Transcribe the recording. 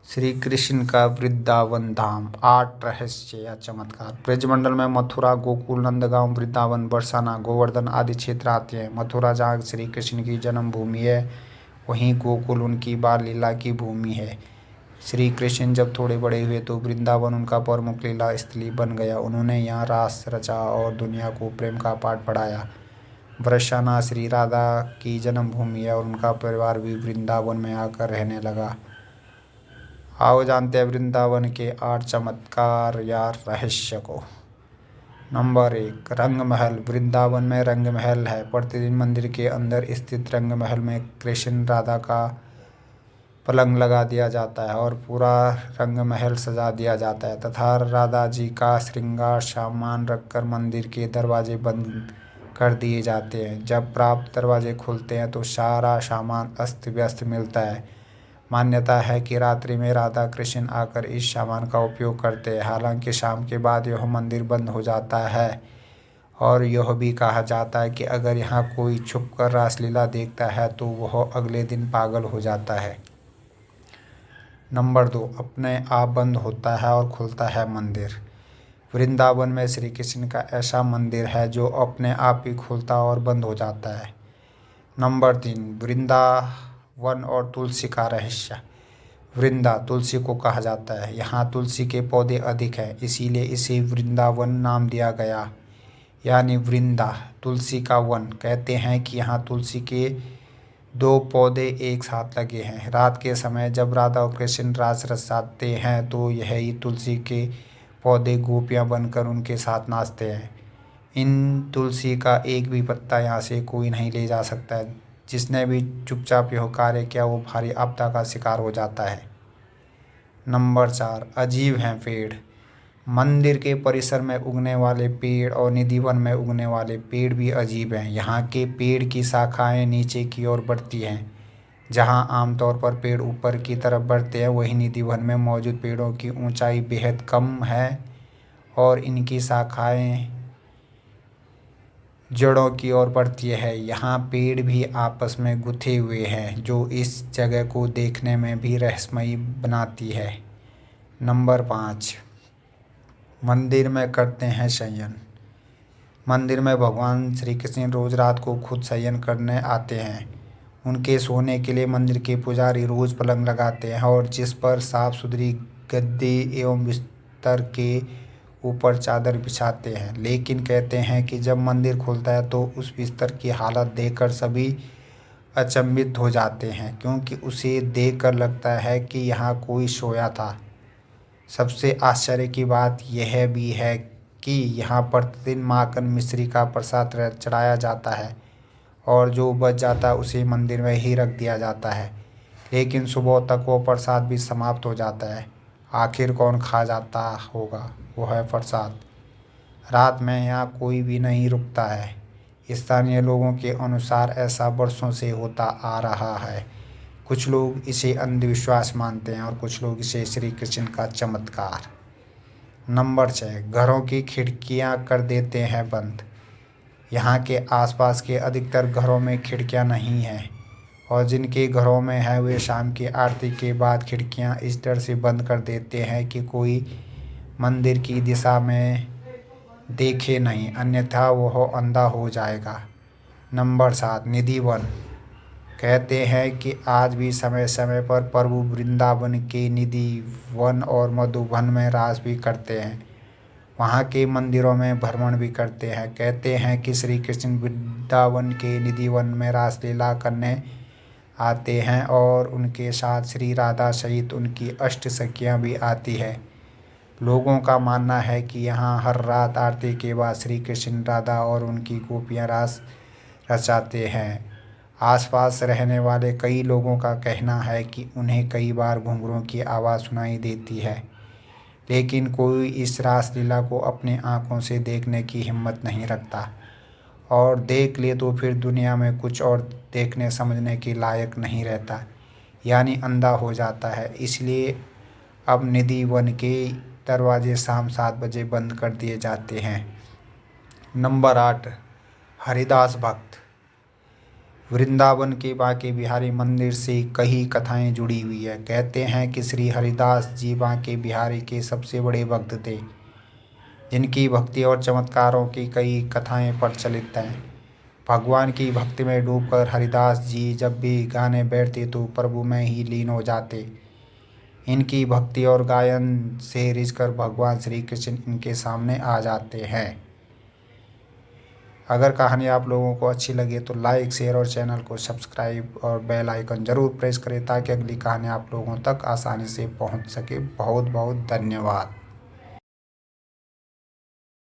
श्री कृष्ण का वृंदावन धाम 8 रहस्य या चमत्कार। ब्रजमंडल में मथुरा, गोकुल, नंदगांव, वृंदावन, बरसाना, गोवर्धन आदि क्षेत्र आते हैं। मथुरा जहाँ श्री कृष्ण की जन्मभूमि है, वहीं गोकुल उनकी बाल लीला की भूमि है। श्री कृष्ण जब थोड़े बड़े हुए तो वृंदावन उनका प्रमुख लीला स्थली बन गया। उन्होंने यहाँ रास रचा और दुनिया को प्रेम का पाठ पढ़ाया। बरसाना श्री राधा की जन्मभूमि है और उनका परिवार भी वृंदावन में आकर रहने लगा। आओ जानते हैं वृंदावन के 8 चमत्कार या रहस्य को। नंबर 1, रंग महल। वृंदावन में रंग महल है। प्रतिदिन मंदिर के अंदर स्थित रंग महल में कृष्ण राधा का पलंग लगा दिया जाता है और पूरा रंग महल सजा दिया जाता है तथा राधा जी का श्रृंगार सामान रखकर मंदिर के दरवाजे बंद कर दिए जाते हैं। जब प्राप्त दरवाजे खुलते हैं तो सारा सामान अस्त व्यस्त मिलता है। मान्यता है कि रात्रि में राधा कृष्ण आकर इस सामान का उपयोग करते हैं। हालांकि शाम के बाद यह मंदिर बंद हो जाता है और यह भी कहा जाता है कि अगर यहाँ कोई छुपकर रासलीला देखता है तो वह अगले दिन पागल हो जाता है। नंबर 2, अपने आप बंद होता है और खुलता है मंदिर। वृंदावन में श्री कृष्ण का ऐसा मंदिर है जो अपने आप ही खुलता और बंद हो जाता है। नंबर 3, वृंदावन और तुलसी का रहस्य। वृंदा तुलसी को कहा जाता है। यहाँ तुलसी के पौधे अधिक हैं, इसीलिए इसे वृंदावन नाम दिया गया। यानी वृंदा तुलसी का वन। कहते हैं कि यहाँ तुलसी के 2 पौधे एक साथ लगे हैं। रात के समय जब राधा और कृष्ण रास रचाते हैं तो यही तुलसी के पौधे गोपियाँ बनकर उनके साथ नाचते हैं। इन तुलसी का एक भी पत्ता यहाँ से कोई नहीं ले जा सकता है। जिसने भी चुपचाप यह कार्य किया वो भारी आपदा का शिकार हो जाता है। नंबर 4, अजीब हैं पेड़। मंदिर के परिसर में उगने वाले पेड़ और निधिवन में उगने वाले पेड़ भी अजीब हैं। यहाँ के पेड़ की शाखाएं नीचे की ओर बढ़ती हैं। जहाँ आमतौर पर पेड़ ऊपर की तरफ बढ़ते हैं, वहीं निधिवन में मौजूद पेड़ों की ऊंचाई बेहद कम है और इनकी शाखाएं जड़ों की ओर बढ़ती है। यहाँ पेड़ भी आपस में गुथे हुए हैं, जो इस जगह को देखने में भी रहस्यमयी बनाती है। नंबर 5, मंदिर में करते हैं शयन। मंदिर में भगवान श्री कृष्ण रोज रात को खुद शयन करने आते हैं। उनके सोने के लिए मंदिर के पुजारी रोज पलंग लगाते हैं और जिस पर साफ सुथरी गद्दे एवं बिस्तर के ऊपर चादर बिछाते हैं। लेकिन कहते हैं कि जब मंदिर खुलता है तो उस बिस्तर की हालत देखकर सभी अचंभित हो जाते हैं, क्योंकि उसे देखकर लगता है कि यहाँ कोई सोया था। सबसे आश्चर्य की बात यह भी है कि यहाँ प्रतिदिन माखन मिश्री का प्रसाद चढ़ाया जाता है और जो बच जाता है उसे मंदिर में ही रख दिया जाता है। लेकिन सुबह तक वो प्रसाद भी समाप्त हो जाता है। आखिर कौन खा जाता होगा वो है प्रसाद। रात में यहाँ कोई भी नहीं रुकता है। स्थानीय लोगों के अनुसार ऐसा वर्षों से होता आ रहा है। कुछ लोग इसे अंधविश्वास मानते हैं और कुछ लोग इसे श्री कृष्ण का चमत्कार। नंबर 6, घरों की खिड़कियां कर देते हैं बंद। यहाँ के आसपास के अधिकतर घरों में खिड़कियां नहीं हैं और जिनके घरों में है वे शाम की आरती के बाद खिड़कियां इस डर से बंद कर देते हैं कि कोई मंदिर की दिशा में देखे नहीं, अन्यथा वह अंधा हो जाएगा। नंबर 7, निधिवन। कहते हैं कि आज भी समय समय पर प्रभु वृंदावन के निधिवन और मधुबन में रास भी करते हैं। वहाँ के मंदिरों में भ्रमण भी करते हैं। कहते हैं कि श्री कृष्ण वृंदावन के निधिवन में रासलीला करने आते हैं और उनके साथ श्री राधा सहित उनकी अष्ट सखियाँ भी आती है। लोगों का मानना है कि यहाँ हर रात आरती के बाद श्री कृष्ण, राधा और उनकी गोपियाँ रास रचाते हैं। आसपास रहने वाले कई लोगों का कहना है कि उन्हें कई बार घुंघरूओं की आवाज़ सुनाई देती है, लेकिन कोई इस रासलीला को अपनी आंखों से देखने की हिम्मत नहीं रखता और देख ले तो फिर दुनिया में कुछ और देखने समझने के लायक नहीं रहता, यानी अंधा हो जाता है। इसलिए अब निधिवन के दरवाजे शाम 7 बजे बंद कर दिए जाते हैं। नंबर 8, हरिदास भक्त। वृंदावन के बांके बिहारी मंदिर से कई कथाएं जुड़ी हुई है। कहते हैं कि श्री हरिदास जी बांके बिहारी के सबसे बड़े भक्त थे, जिनकी भक्ति और चमत्कारों की कई कथाएं प्रचलित हैं। भगवान की भक्ति में डूबकर हरिदास जी जब भी गाने बैठते तो प्रभु में ही लीन हो जाते। इनकी भक्ति और गायन से रिझकर भगवान श्री कृष्ण इनके सामने आ जाते हैं। अगर कहानी आप लोगों को अच्छी लगे तो लाइक, शेयर और चैनल को सब्सक्राइब और बेल आइकन ज़रूर प्रेस करें ताकि अगली कहानी आप लोगों तक आसानी से पहुंच सके। बहुत बहुत धन्यवाद।